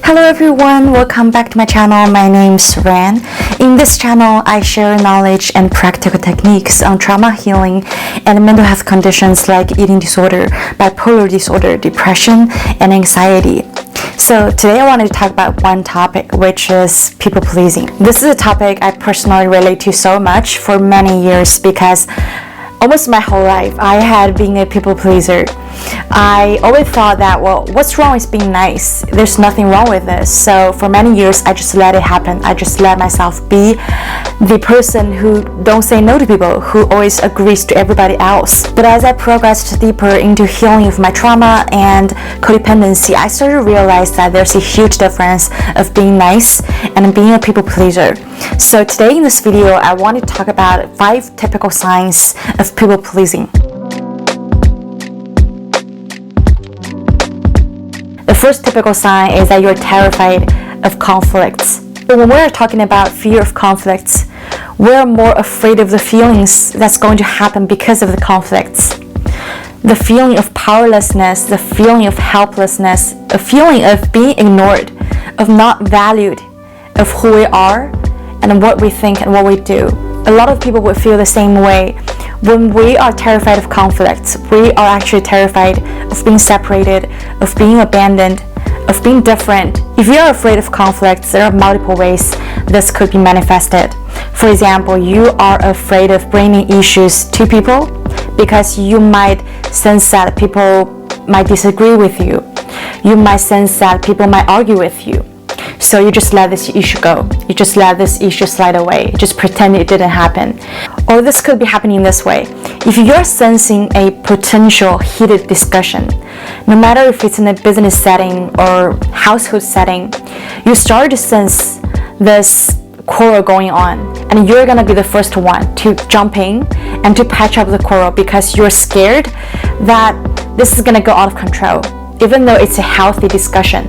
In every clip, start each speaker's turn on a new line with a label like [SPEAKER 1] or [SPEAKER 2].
[SPEAKER 1] Hello everyone, welcome back to my channel. My name's Ran. In this channel, I share knowledge and practical techniques on trauma healing and mental health conditions like eating disorder, bipolar disorder, depression, and anxiety. So today I wanted to talk about one topic, which is people pleasing. This is a topic I personally relate to so much for many years because almost my whole life I had been a people pleaser. I always thought that, well, what's wrong with being nice? There's nothing wrong with this. So for many years I just let it happen. I just let myself be the person who don't say no to people, who always agrees to everybody else. But as I progressed deeper into healing of my trauma and codependency, I started to realize that there's a huge difference of being nice and being a people pleaser. So today in this video I want to talk about 5 typical signs of people pleasing. The first typical sign is that you're terrified of conflicts. But when we're talking about fear of conflicts, we're more afraid of the feelings that's going to happen because of the conflicts. The feeling of powerlessness, the feeling of helplessness, a feeling of being ignored, of not valued, of who we are and what we think and what we do. A lot of people would feel the same way. When we are terrified of conflicts, we are actually terrified of being separated, of being abandoned, of being different. If you are afraid of conflicts, there are multiple ways this could be manifested. For example, you are afraid of bringing issues to people because you might sense that people might disagree with you. You might sense that people might argue with you. So you just let this issue go. You just let this issue slide away. Just pretend it didn't happen. Or this could be happening this way. If you're sensing a potential heated discussion, no matter if it's in a business setting or household setting, you start to sense this quarrel going on, and you're gonna be the first one to jump in and to patch up the quarrel because you're scared that this is gonna go out of control, even though it's a healthy discussion.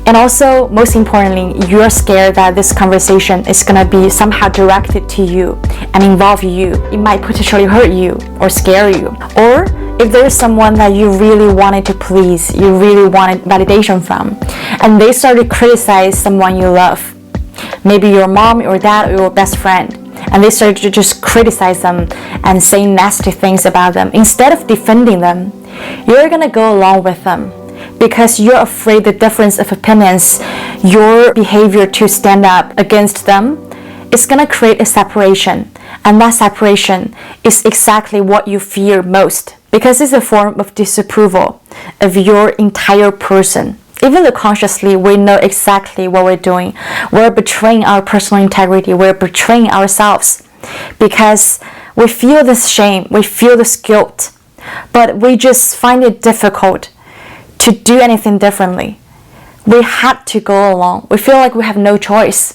[SPEAKER 1] And also, most importantly, you're scared that this conversation is gonna be somehow directed to you and involve you. It might potentially hurt you or scare you. Or if there's someone that you really wanted to please, you really wanted validation from, and they start to criticize someone you love, maybe your mom or dad or your best friend, and they start to just criticize them and say nasty things about them, instead of defending them, you're gonna go along with them. Because you're afraid the difference of opinions, your behavior to stand up against them is going to create a separation. And that separation is exactly what you fear most, because it's a form of disapproval of your entire person. Even though consciously we know exactly what we're doing, we're betraying our personal integrity, we're betraying ourselves because we feel this shame, we feel this guilt, but we just find it difficult to do anything differently. We had to go along. We feel like we have no choice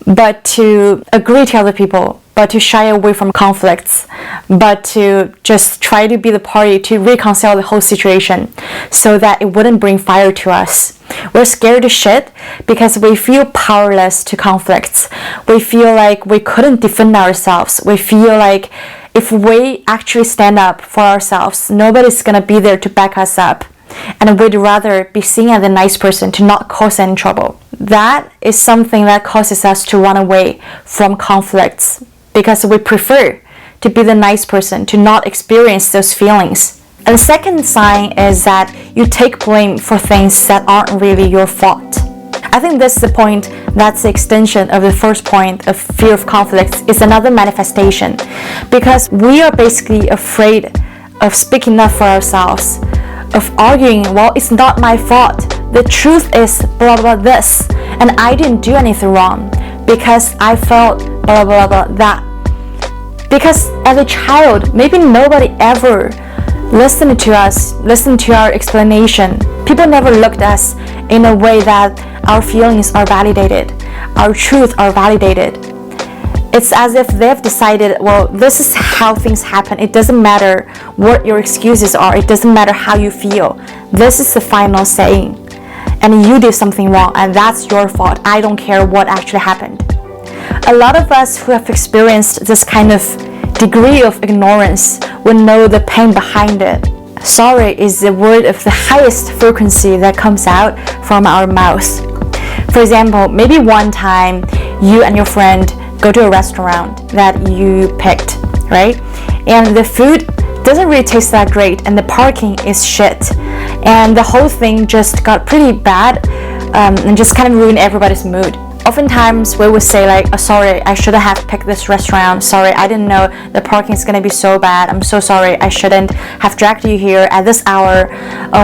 [SPEAKER 1] but to agree to other people, but to shy away from conflicts, but to just try to be the party to reconcile the whole situation so that it wouldn't bring fire to us. We're scared to shit because we feel powerless to conflicts. We feel like we couldn't defend ourselves. We feel like if we actually stand up for ourselves, nobody's gonna be there to back us up. And we'd rather be seen as a nice person to not cause any trouble. That is something that causes us to run away from conflicts because we prefer to be the nice person, to not experience those feelings. And the second sign is that you take blame for things that aren't really your fault. I think this is the point that's the extension of the first point of fear of conflicts. Is another manifestation because we are basically afraid of speaking up for ourselves, of arguing, well, it's not my fault. The truth is blah blah this, and I didn't do anything wrong because I felt blah blah blah that. Because as a child, maybe nobody ever listened to us, listened to our explanation. People never looked at us in a way that our feelings are validated, our truth are validated. It's as if they've decided, well, this is how things happen. It doesn't matter what your excuses are. It doesn't matter how you feel. This is the final saying. And you did something wrong, and that's your fault. I don't care what actually happened. A lot of us who have experienced this kind of degree of ignorance will know the pain behind it. Sorry is the word of the highest frequency that comes out from our mouth. For example, maybe one time you and your friend go to a restaurant that you picked, right? And the food doesn't really taste that great, and the parking is shit, and the whole thing just got pretty bad, and just kind of ruined everybody's mood. Oftentimes we would say like, oh, sorry, I shouldn't have picked this restaurant. Sorry, I didn't know the parking is gonna be so bad. I'm so sorry. I shouldn't have dragged you here at this hour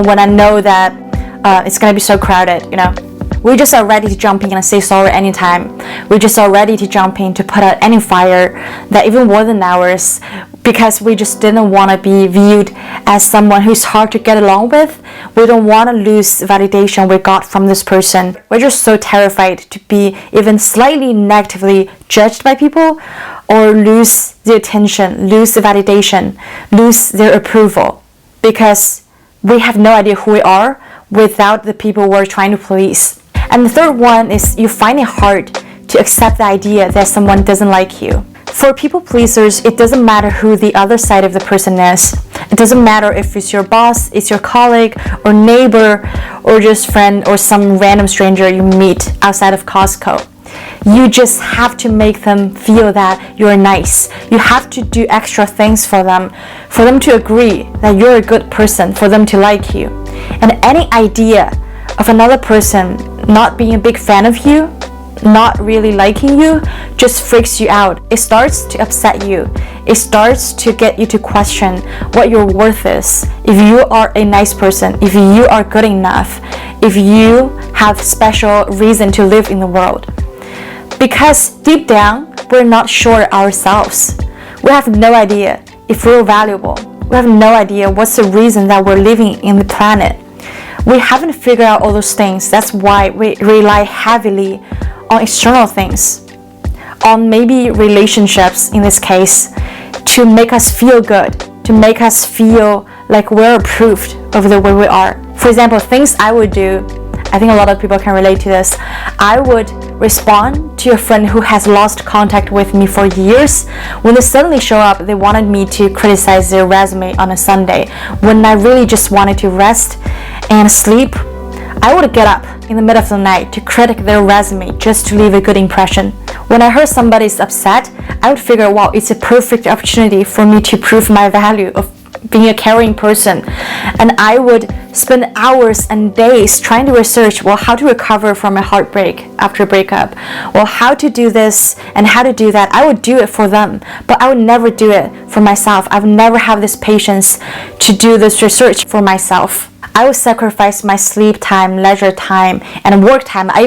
[SPEAKER 1] when I know that it's gonna be so crowded, you know. We just are ready to jump in and say sorry anytime. We just are ready to jump in to put out any fire that even more than ours, because we just didn't want to be viewed as someone who's hard to get along with. We don't want to lose validation we got from this person. We're just so terrified to be even slightly negatively judged by people, or lose the attention, lose the validation, lose their approval, because we have no idea who we are without the people we're trying to please. And the third one is you find it hard to accept the idea that someone doesn't like you. For people pleasers, it doesn't matter who the other side of the person is. It doesn't matter if it's your boss, it's your colleague, or neighbor, or just friend, or some random stranger you meet outside of Costco. You just have to make them feel that you're nice. You have to do extra things for them to agree that you're a good person, for them to like you. And any idea of another person not being a big fan of you, not really liking you, just freaks you out. It starts to upset you. It starts to get you to question what your worth is. If you are a nice person, if you are good enough, if you have special reason to live in the world. Because deep down, we're not sure ourselves. We have no idea if we're valuable. We have no idea what's the reason that we're living in the planet. We haven't figured out all those things. That's why we rely heavily on external things, on maybe relationships in this case, to make us feel good, to make us feel like we're approved of the way we are. For example, things I would do, I think a lot of people can relate to this. I would respond to a friend who has lost contact with me for years. When they suddenly show up, they wanted me to criticize their resume on a Sunday, when I really just wanted to rest and sleep. I would get up in the middle of the night to critique their resume just to leave a good impression. When I heard somebody's upset, I would figure, wow, it's a perfect opportunity for me to prove my value of being a caring person. And I would spend hours and days trying to research, well, how to recover from a heartbreak after a breakup, well, how to do this and how to do that. I would do it for them, but I would never do it for myself. I would never have this patience to do this research for myself. I would sacrifice my sleep time, leisure time, and work time. I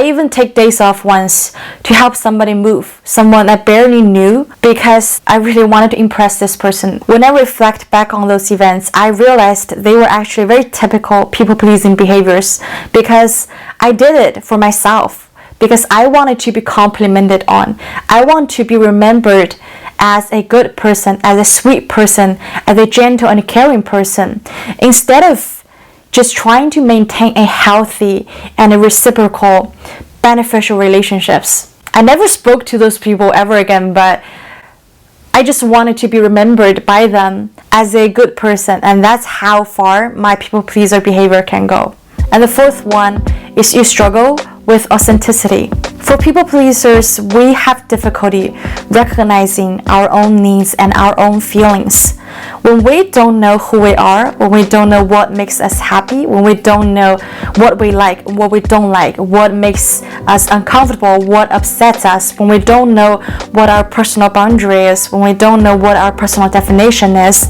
[SPEAKER 1] even take days off once to help somebody move, someone I barely knew, because I really wanted to impress this person. When I reflect back on those events, I realized they were actually very typical people-pleasing behaviors, because I did it for myself, because I wanted to be complimented on. I want to be remembered as a good person, as a sweet person, as a gentle and caring person, instead of just trying to maintain a healthy and a reciprocal, beneficial relationships. I never spoke to those people ever again, but I just wanted to be remembered by them as a good person, and that's how far my people pleaser behavior can go. And the fourth one is you struggle with authenticity. For people pleasers, we have difficulty recognizing our own needs and our own feelings. When we don't know who we are, when we don't know what makes us happy, when we don't know what we like, what we don't like, what makes us uncomfortable, what upsets us, when we don't know what our personal boundary is, when we don't know what our personal definition is,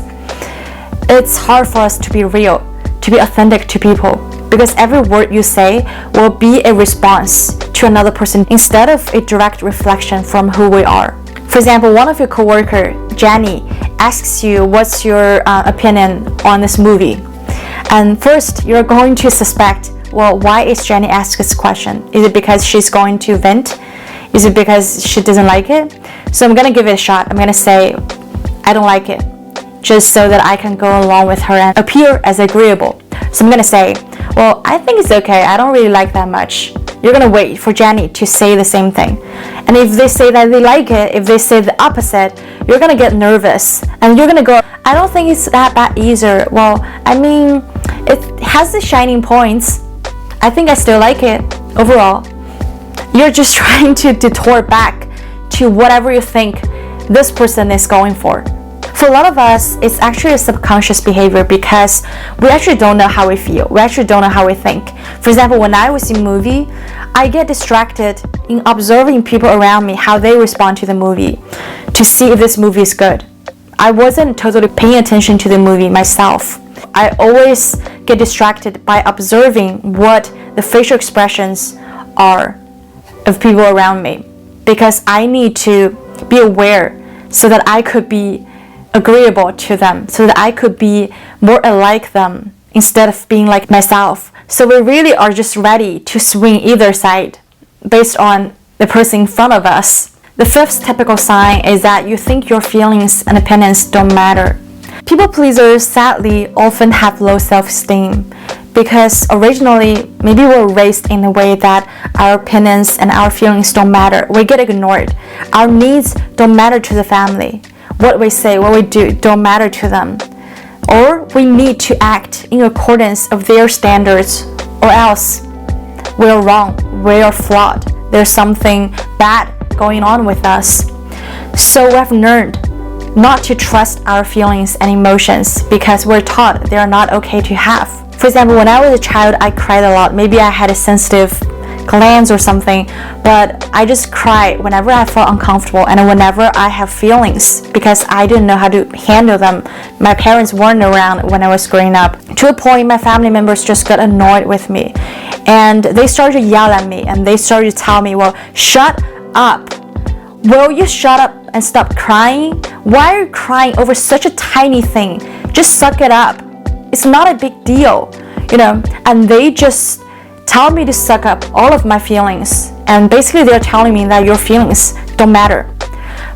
[SPEAKER 1] it's hard for us to be real, to be authentic to people. Because every word you say will be a response to another person instead of a direct reflection from who we are. For example, one of your coworker, Jenny, asks you what's your opinion on this movie. And first, you're going to suspect, well, why is Jenny asking this question? Is it because she's going to vent? Is it because she doesn't like it? So I'm going to give it a shot. I'm going to say, I don't like it, just so that I can go along with her and appear as agreeable. So I'm going to say, well, I think it's okay. I don't really like that much. You're going to wait for Jenny to say the same thing. And if they say that they like it, if they say the opposite, you're going to get nervous. And you're going to go, I don't think it's that bad either. Well, I mean, it has the shining points. I think I still like it. overall, you're just trying to detour back to whatever you think this person is going for. For a lot of us, it's actually a subconscious behavior because we actually don't know how we feel. We actually don't know how we think. For example, when I was in a movie, I get distracted in observing people around me, how they respond to the movie, to see if this movie is good. I wasn't totally paying attention to the movie myself. I always get distracted by observing what the facial expressions are of people around me, because I need to be aware so that I could be agreeable to them, so that I could be more alike them instead of being like myself. So we really are just ready to swing either side based on the person in front of us. The fifth typical sign is that you think your feelings and opinions don't matter. People pleasers sadly often have low self-esteem because originally maybe we're raised in a way that our opinions and our feelings don't matter. We get ignored. Our needs don't matter to the family. What we say, what we do don't matter to them. Or we need to act in accordance of their standards, or else we're wrong, we're flawed. There's something bad going on with us. So we've learned not to trust our feelings and emotions because we're taught they are not okay to have. For example, when I was a child, I cried a lot. Maybe I had a sensitive glands or something, but I just cry whenever I felt uncomfortable and whenever I have feelings because I didn't know how to handle them. My parents weren't around when I was growing up. To a point, my family members just got annoyed with me and they started to yell at me and they started to tell me, well, shut up. Will you shut up and stop crying? Why are you crying over such a tiny thing? Just suck it up. It's not a big deal, and they just tell me to suck up all of my feelings, and basically they're telling me that your feelings don't matter.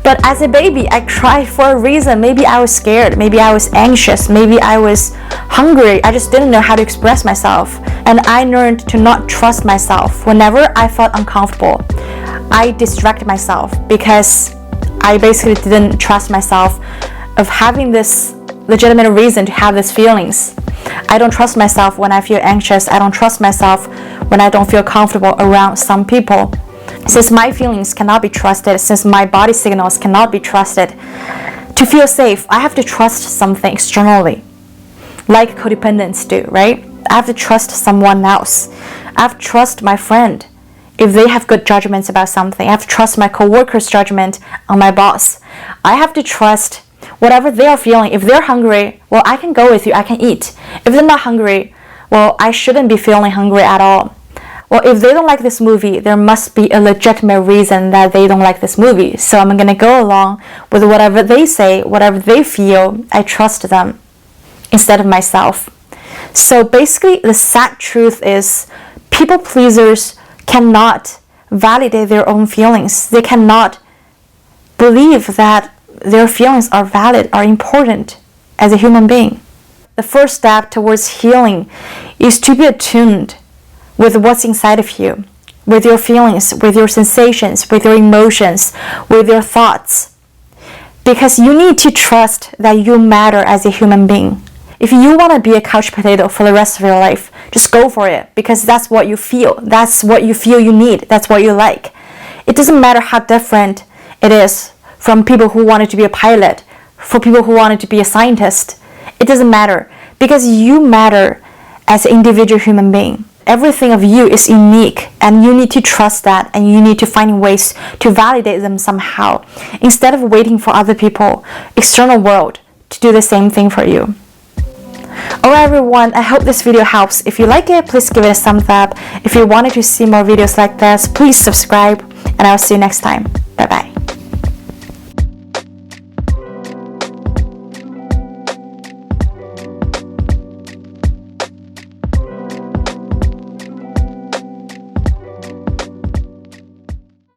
[SPEAKER 1] But as a baby, I cried for a reason. Maybe I was scared, maybe I was anxious, maybe I was hungry. I just didn't know how to express myself, and I learned to not trust myself. Whenever I felt uncomfortable, I distracted myself because I basically didn't trust myself of having this legitimate reason to have these feelings. I don't trust myself when I feel anxious. I don't trust myself when I don't feel comfortable around some people. Since my feelings cannot be trusted, since my body signals cannot be trusted, to feel safe, I have to trust something externally, like codependents do, right? I have to trust someone else. I have to trust my friend if they have good judgments about something. I have to trust my coworker's judgment on my boss. I have to trust whatever they are feeling. If they're hungry, well, I can go with you, I can eat. If they're not hungry, well, I shouldn't be feeling hungry at all. Well, if they don't like this movie, there must be a legitimate reason that they don't like this movie. So I'm gonna go along with whatever they say, whatever they feel. I trust them instead of myself. So basically, the sad truth is people pleasers cannot validate their own feelings. They cannot believe that their feelings are valid, are important as a human being. The first step towards healing is to be attuned with what's inside of you, with your feelings, with your sensations, with your emotions, with your thoughts. Because you need to trust that you matter as a human being. If you want to be a couch potato for the rest of your life, just go for it because that's what you feel. That's what you feel you need. That's what you like. It doesn't matter how different it is from people who wanted to be a pilot, for people who wanted to be a scientist. It doesn't matter because you matter as an individual human being. Everything of you is unique and you need to trust that, and you need to find ways to validate them somehow instead of waiting for other people, external world, to do the same thing for you. Alright everyone, I hope this video helps. If you like it, please give it a thumbs up. If you wanted to see more videos like this, please subscribe, and I'll see you next time. Bye bye.